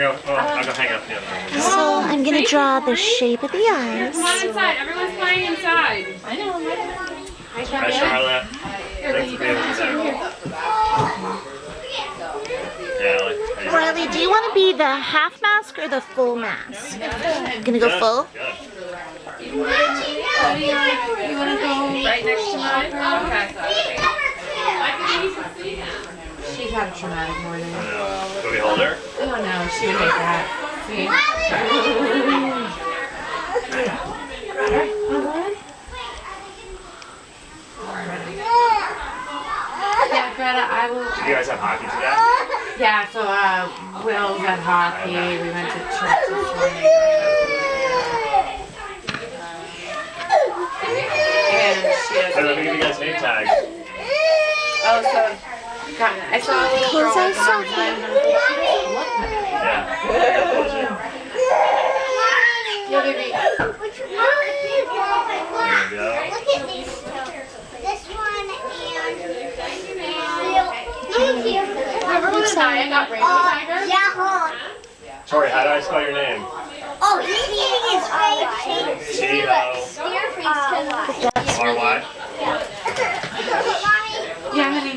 I'll go hang up the other one. So I'm gonna draw the shape of the eyes. Come on inside. Everyone's playing inside. Hi, Charlotte. Thanks for being with me. Riley, do you want to be the half mask or the full mask? Gonna go full? You want to go right next to mine? Okay. She's had a traumatic morning. Can we hold her? Oh no, she would hate that. See? Yeah, Greta, I will. Did you guys have hockey today? Yeah, so Will's at hockey. We went to church this morning. And she has. Hey, let me give you guys name tags. Oh, so I saw a little girl. Close eyes, Sophie. Yeah. Yeah, baby. There you go. Look at these. This one Remember when Anaya got rainbow tiger? yeah, hold on. Tori, how do I spell your name? Oh, he's eating his face. T-O-R-Y? Yeah, honey.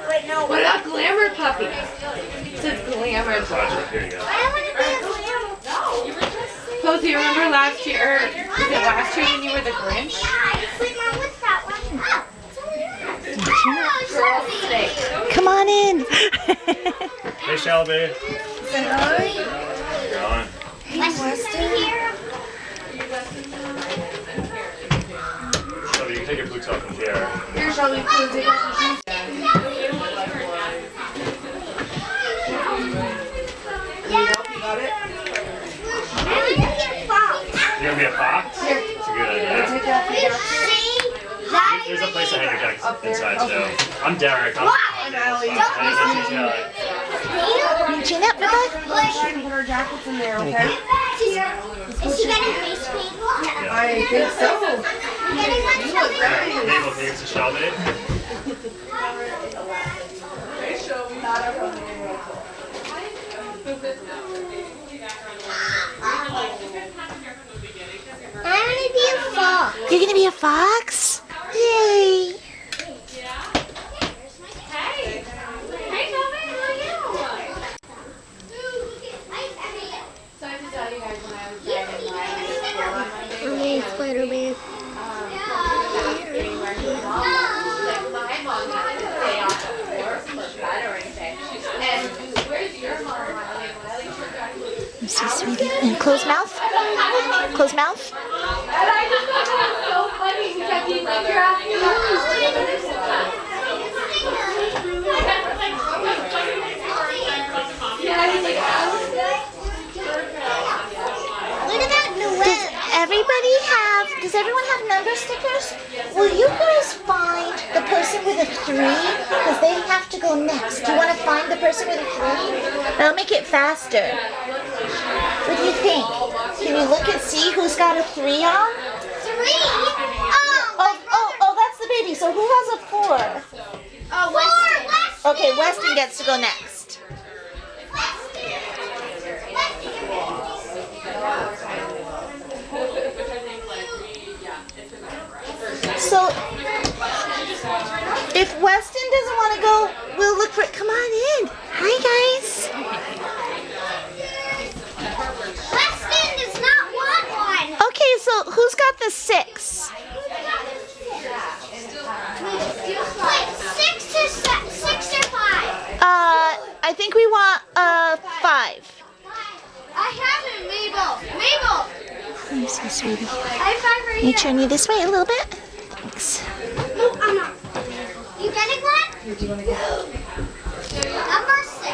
Wait, no. What about glamour puppy? It says glamour Watch puppy. it. Here you go. Posey, remember last year? Was it last year when you were the Grinch? Wait, Mom, what's that one? Girl snake. Come on in. Hey, Shelby. Hey, Going. Weston here. Shelby, you can take your boots off from here. Here, Shelby, please take off your shoes. Yeah. You got it? You're gonna be a fox? It's a good idea. Take off your jacket. There's a place to hang your jackets inside too. I'm Derek. I'm Allie. Chin up, bye-bye. Put our jackets in there, okay? Is he getting face paint? I think so. Getting one, Shelby? Mabel, can you to Shelby? I'm gonna be a fox. You're gonna be a fox? Yay. Spider-Man. Let's see, sweetie. And close mouth. Close mouth. Does everyone have number stickers? Will you guys find the person with a 3? Because they have to go next. Do you want to find the person with a 3? That'll make it faster. What do you think? Can you look and see who's got a 3 on? 3? Oh, that's the baby. So who has a 4? Oh, Weston. Okay, Weston gets to go next. So, if Weston doesn't want to go, we'll look for it. Come on in. Hi, guys. Weston does not want one. Okay, so who's got the 6? Wait, 6 or 5? I think we want 5. I have it, Mabel. Mabel. Let me see, sweetie. I have 5 right Let me turn you this way a little bit. Thanks. No, I'm not. You getting one? Number 6.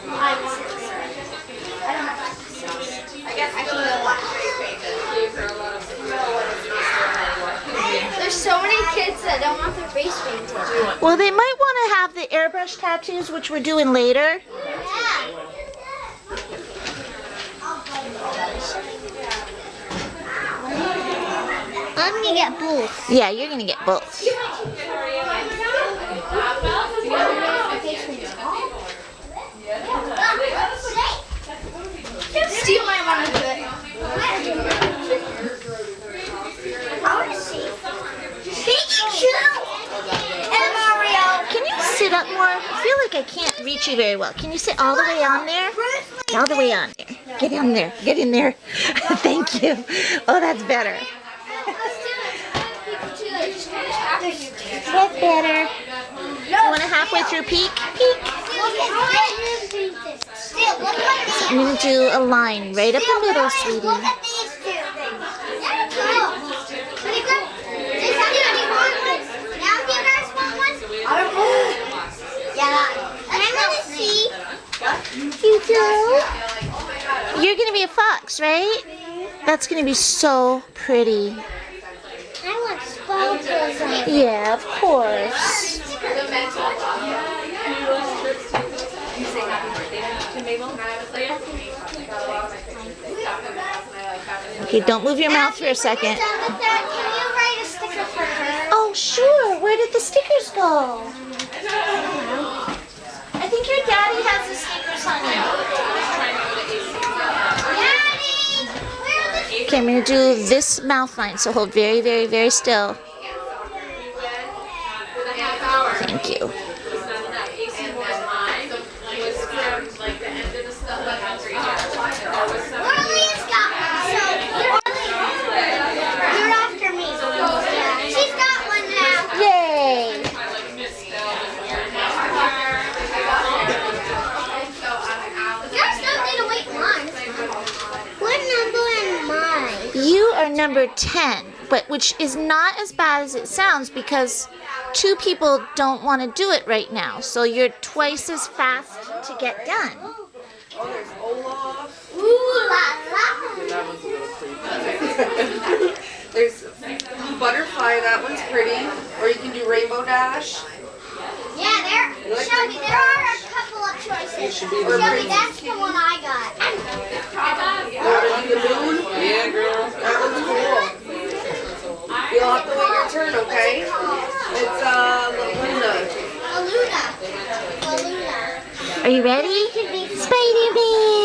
I'm 6. I don't have 6. I guess I should have watched There's so many kids that don't want their face painted. Well, they might want to have the airbrush tattoos, which we're doing later. Yeah. I'm gonna get both. Yeah, you're going to get both. want to do it. I want to see. Pikachu and Mario. Can you sit up more? I feel like I can't reach you very well. Can you sit all the way on there? All the way on there. Get in there. Get in there. Thank you. Oh, that's better. That's better. You want to halfway through peek? Peek. I'm going to do a line right up the middle, sweetie. Look at these two. They're cool. Now do you guys want one? Yeah. And I want to see. You do? You're going to be a fox, right? That's going to be so pretty. I want sparkles on it. Yeah, of course. Okay, don't move your mouth for a second. Can you write a sticker for her? Oh, sure. Where did the stickers go? I think your daddy has the stickers, honey. Daddy! Where are the Okay, I'm going to do this mouth line, so hold very, very, very still. Thank you. Orly's got one, so you're after me. She's got one now. Yay! You guys don't need to wait in line. What number am I? You are number 10, but which is not as bad as it sounds because 2 people don't want to do it right now. So you're twice as fast to get done. Oh, there's Olaf. Ooh la la. That one's a little creepy. There's Butterfly, that one's pretty. Or you can do Rainbow Dash. Yeah, Shelby, there are a couple of choices. Shelby, that's the one I got. Or do the moon. Yeah, girl. That one's cool. You'll have to wait your turn, okay? It's Luna. Luna. Are you ready? Spider-Man!